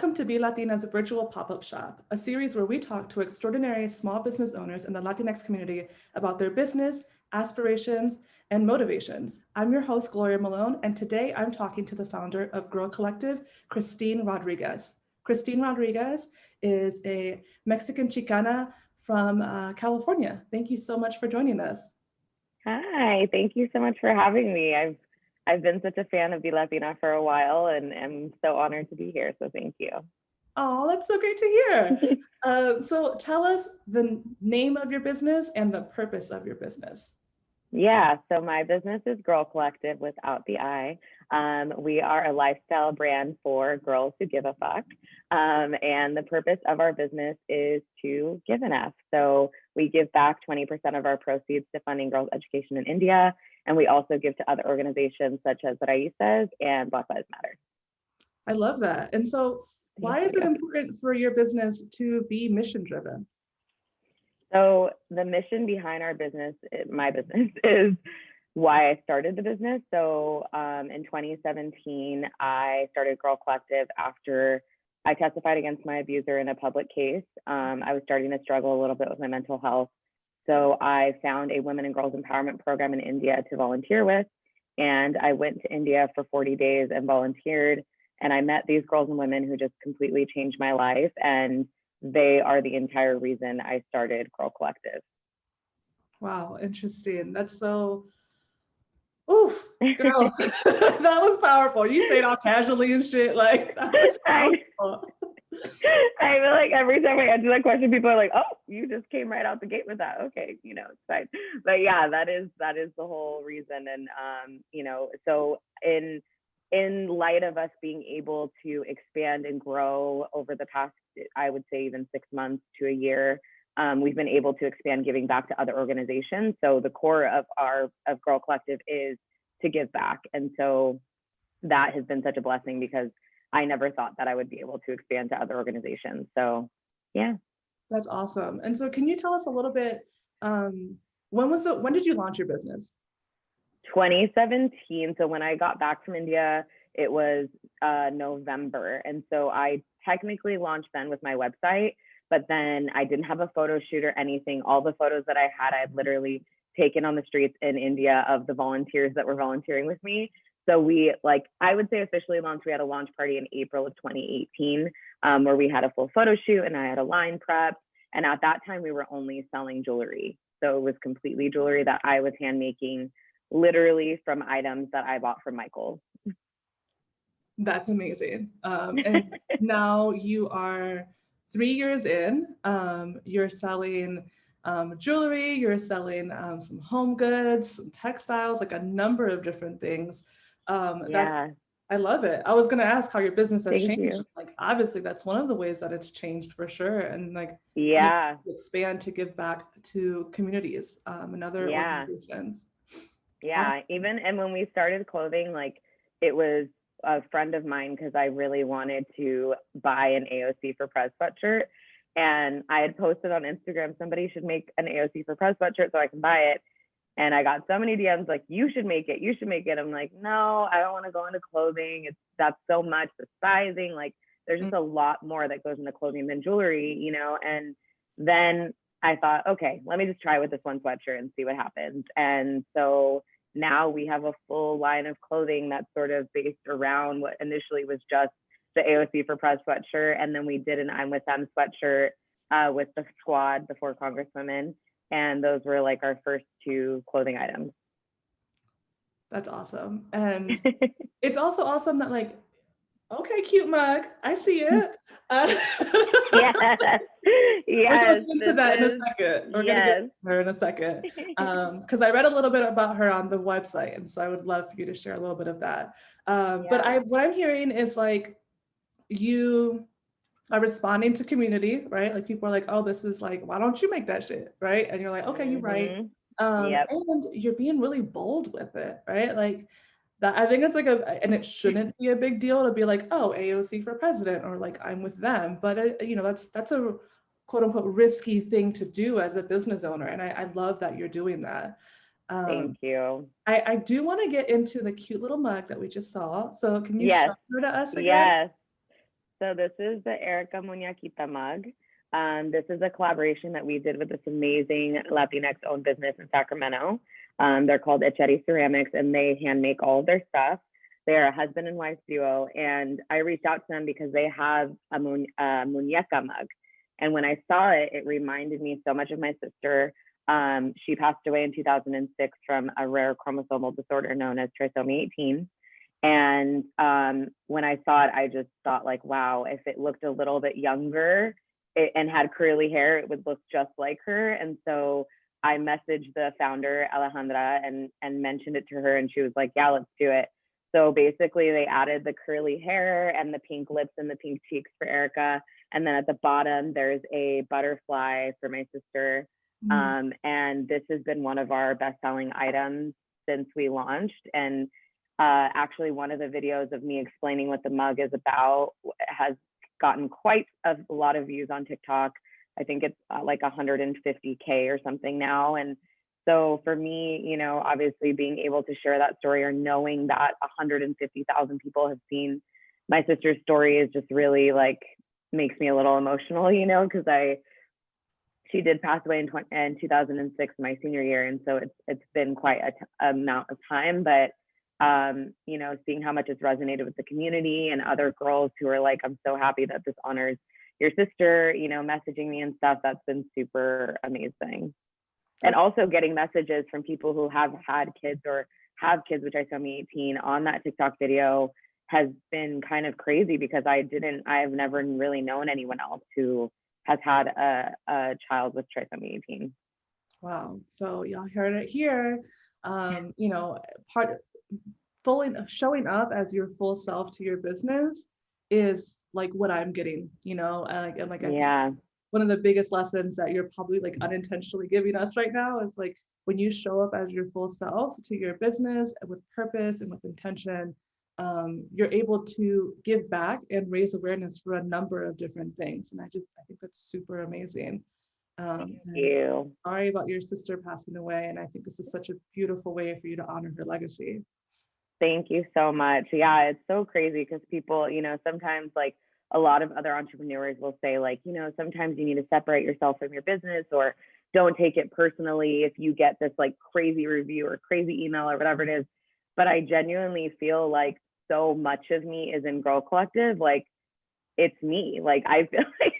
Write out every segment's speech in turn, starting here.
Welcome to Be Latina's virtual pop-up shop, a series where we talk to extraordinary small business owners in the Latinx community about their business, aspirations, and motivations. I'm your host, Gloria Malone, and today I'm talking to the founder of Girl Collective, Christine Rodriguez. Christine Rodriguez is a Mexican Chicana from California. Thank you so much for joining us. Hi, thank you so much for having me. I've been such a fan of Be Latina for a while, and I'm so honored to be here. So thank you. Oh, that's so great to hear. So tell us the name of your business and the purpose of your business. Yeah, so my business is Girl Collective without the I. We are a lifestyle brand for girls who give a fuck. And the purpose of our business is to give an F. So we give back 20% of our proceeds to funding girls' education in India. And we also give to other organizations such as Raíces and Black Lives Matter. I love that. And so why is it important for your business to be mission driven? So the mission behind our business, my business, is why I started the business. So in 2017, I started Girl Collective after I testified against my abuser in a public case. I was starting to struggle a little bit with my mental health. So I found a women and girls empowerment program in India to volunteer with. And I went to India for 40 days and volunteered. And I met these girls and women who just completely changed my life. And they are the entire reason I started Girl Collective. Wow, interesting. That's so, oof, girl, that was powerful. You say it all casually and shit, like, that was powerful. I feel like every time I answer that question, people are like, oh, you just came right out the gate with that. Okay, it's fine. But yeah, that is the whole reason. And, so in light of us being able to expand and grow over the past, I would say even 6 months to a year, we've been able to expand giving back to other organizations. So the core of Girl Collective is to give back. And so that has been such a blessing because I never thought that I would be able to expand to other organizations. So yeah. That's awesome. And so can you tell us a little bit, when did you launch your business? 2017. So when I got back from India, it was November. And so I technically launched then with my website, but then I didn't have a photo shoot or anything. All the photos that I had literally taken on the streets in India of the volunteers that were volunteering with me. So we, I would say officially launched, we had a launch party in April of 2018, where we had a full photo shoot and I had a line prep. And at that time we were only selling jewelry. So it was completely jewelry that I was hand making, literally from items that I bought from Michael. That's amazing. And now you are 3 years in, you're selling jewelry, you're selling some home goods, some textiles, like a number of different things. I love it. I was going to ask how your business has changed. Like, obviously that's one of the ways that it's changed for sure. And expand to give back to communities and other organizations. Yeah, and when we started clothing, it was a friend of mine because I really wanted to buy an AOC for Prez sweatshirt. And I had posted on Instagram, somebody should make an AOC for Prez sweatshirt so I can buy it. And I got so many DMs like, you should make it, you should make it. I'm like, no, I don't want to go into clothing. That's so much, the sizing, there's just a lot more that goes into clothing than jewelry, and then I thought, okay, let me just try with this one sweatshirt and see what happens. And so now we have a full line of clothing that's sort of based around what initially was just the AOC for Prez sweatshirt. And then we did an I'm With Them sweatshirt with the squad, the 4 Congresswomen. And those were our first 2 clothing items. That's awesome. And it's also awesome that okay, cute mug, I see it. Yes. We're going to get into that in a second. We're going to get her in a second. Because I read a little bit about her on the website. And so I would love for you to share a little bit of that. But what I'm hearing is you are responding to community, right? People are like, oh, this is why don't you make that shit, right? And you're like, okay, you're right. And you're being really bold with it, right? That, I think it's and it shouldn't be a big deal to be like, oh, AOC for president, or I'm with them. But that's a quote unquote risky thing to do as a business owner. And I love that you're doing that. Thank you. I do want to get into the cute little mug that we just saw. So can you show her to us again? Yes. So this is the Erica Muñequita mug. This is a collaboration that we did with this amazing Latinx-owned business in Sacramento. They're called Echeri Ceramics, and they hand make all of their stuff. They are a husband and wife duo, and I reached out to them because they have a muñeca mug. And when I saw it, it reminded me so much of my sister. She passed away in 2006 from a rare chromosomal disorder known as trisomy 18. And when I saw it, I just thought like, wow, if it looked a little bit younger and had curly hair, it would look just like her. And so I messaged the founder, Alejandra, and mentioned it to her, and she was like, yeah, let's do it. So basically they added the curly hair and the pink lips and the pink cheeks for Erica. And then at the bottom, there's a butterfly for my sister. And this has been one of our best-selling items since we launched. And actually, one of the videos of me explaining what the mug is about has gotten quite a lot of views on TikTok. I think it's like 150K or something now. And so for me, you know, obviously being able to share that story, or knowing that 150,000 people have seen my sister's story, is just really like makes me a little emotional, you know, because she did pass away in 2006, my senior year. And so it's been quite a amount of time, but you know, seeing how much it's resonated with the community and other girls who are like, I'm so happy that this honors your sister, you know, messaging me and stuff, that's been super amazing. And also getting messages from people who have had kids or have kids with trisomy 18 on that TikTok video has been kind of crazy, because I've never really known anyone else who has had a child with trisomy 18. Wow. So y'all heard it here. You know, fully showing up as your full self to your business is like what I'm getting, you know, and like I think one of the biggest lessons that you're probably like unintentionally giving us right now is like, when you show up as your full self to your business with purpose and with intention, you're able to give back and raise awareness for a number of different things. And I think that's super amazing. Thank you. Sorry about your sister passing away. And I think this is such a beautiful way for you to honor her legacy. Thank you so much. Yeah, it's so crazy because people, you know, sometimes like a lot of other entrepreneurs will say like, you know, sometimes you need to separate yourself from your business, or don't take it personally if you get this like crazy review or crazy email or whatever it is. But I genuinely feel like so much of me is in Girl Collective. Like, it's me. Like, I feel like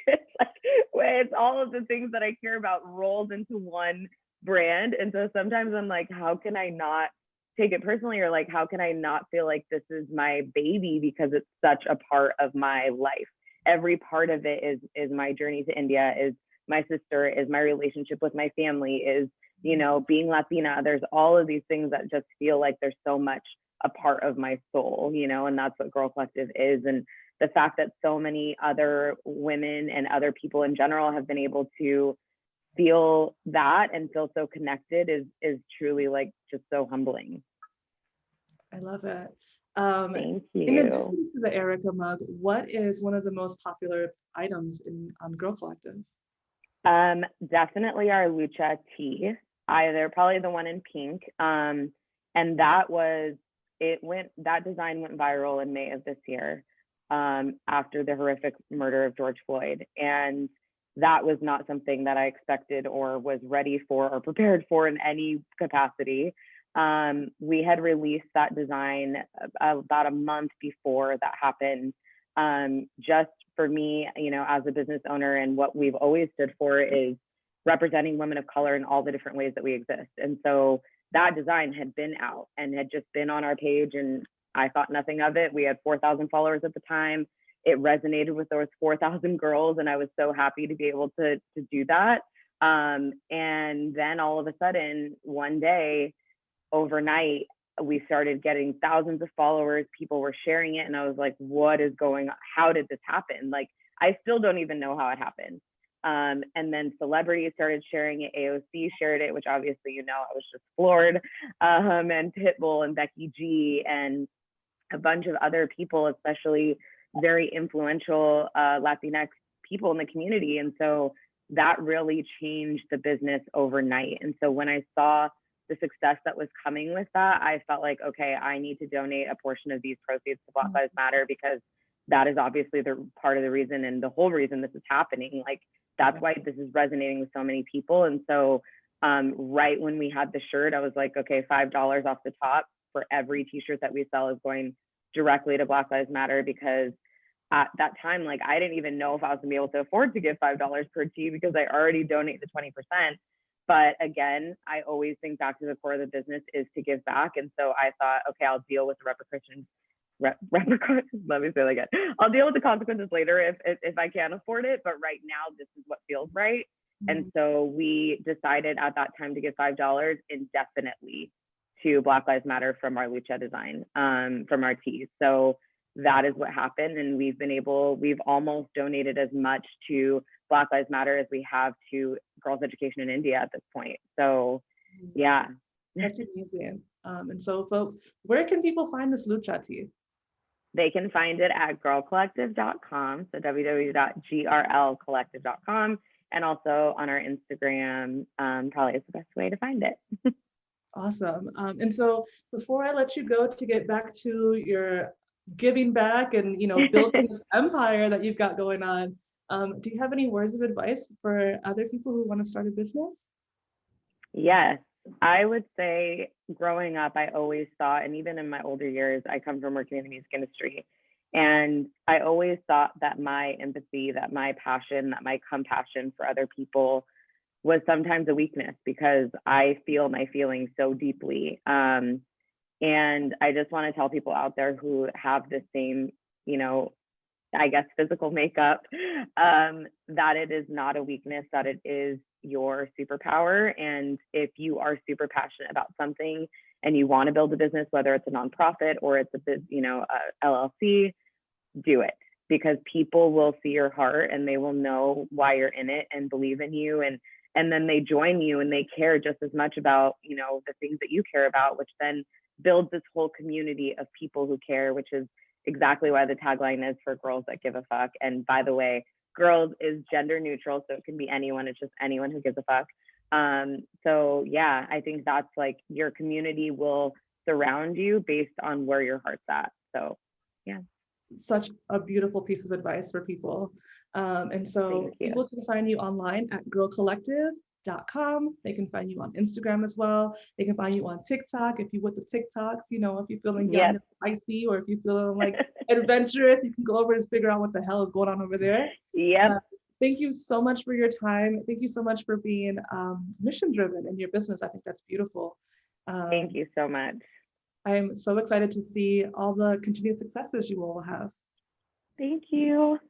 it's all of the things that I care about rolled into one brand. And so sometimes I'm like, how can I not take it personally, or like, how can I not feel like this is my baby, because it's such a part of my life. Every part of it is my journey to India, is my sister, is my relationship with my family, is, you know, being Latina. There's all of these things that just feel like there's so much a part of my soul, you know, and that's what Girl Collective is. And the fact that so many other women and other people in general have been able to feel that and feel so connected is truly like just so humbling. I love it. Thank you. In addition to the Erica mug, what is one of the most popular items on Girl Collective? Definitely our Lucha tee. They're probably the one in pink. And that design went viral in May of this year, after the horrific murder of George Floyd. And that was not something that I expected or was ready for or prepared for in any capacity. We had released that design about a month before that happened. Just for me, you know, as a business owner, and what we've always stood for is representing women of color in all the different ways that we exist. And so that design had been out and had just been on our page, and I thought nothing of it. We had 4,000 followers at the time. It resonated with those 4,000 girls, and I was so happy to be able to do that. And then all of a sudden, one day, overnight, we started getting thousands of followers. People were sharing it, and I was like, what is going on? How did this happen? Like, I still don't even know how it happened. And then celebrities started sharing it. AOC shared it, which obviously, you know, I was just floored. And Pitbull and Becky G and a bunch of other people, especially very influential Latinx people in the community. And so that really changed the business overnight. And so when I saw the success that was coming with that, I felt like, okay, I need to donate a portion of these proceeds to Black Lives Matter, because that is obviously the part of the reason and the whole reason this is happening. Like, that's why this is resonating with so many people. And so right when we had the shirt, I was like, okay, $5 off the top for every t-shirt that we sell is going directly to Black Lives Matter, because at that time, like, I didn't even know if I was gonna be able to afford to give $5 per tee because I already donate the 20%. But again, I always think back to the core of the business is to give back. And so I thought, okay, I'll deal with the repercussions. Let me say that again. I'll deal with the consequences later if I can't afford it. But right now, this is what feels right. Mm-hmm. And so we decided at that time to give $5 indefinitely to Black Lives Matter from our Lucha design, from our tees. So that is what happened. And we've almost donated as much to Black Lives Matter as we have to girls' education in India at this point. So yeah. That's amazing. And so folks, where can people find this Lucha tee? They can find it at grrlcollective.com, so www.grlcollective.com, and also on our Instagram, probably is the best way to find it. Awesome. And so before I let you go to get back to your giving back and, building this empire that you've got going on, do you have any words of advice for other people who want to start a business? Yes. I would say growing up, I always thought, and even in my older years, I come from working in the music industry, and I always thought that my empathy, that my passion, that my compassion for other people was sometimes a weakness because I feel my feelings so deeply. And I just want to tell people out there who have the same, I guess, physical makeup, that it is not a weakness, that it is your superpower. And if you are super passionate about something and you want to build a business, whether it's a nonprofit or it's a LLC, do it, because people will see your heart and they will know why you're in it and believe in you. And then they join you and they care just as much about, the things that you care about, which then builds this whole community of people who care, which is exactly why the tagline is for Girls That Give a Fuck. And by the way, girls is gender neutral, so it can be anyone. It's just anyone who gives a fuck. So yeah, I think that's like your community will surround you based on where your heart's at. So yeah. Such a beautiful piece of advice for people. And so people can find you online at grrlcollective.com. They can find you on Instagram as well. They can find you on TikTok if you with the TikToks, if you're feeling young and spicy, or if you're feeling like adventurous, you can go over and figure out what the hell is going on over there. Thank you so much for your time. Thank you so much for being mission driven in your business. I think that's beautiful. Thank you so much. I'm so excited to see all the continued successes you will have. Thank you.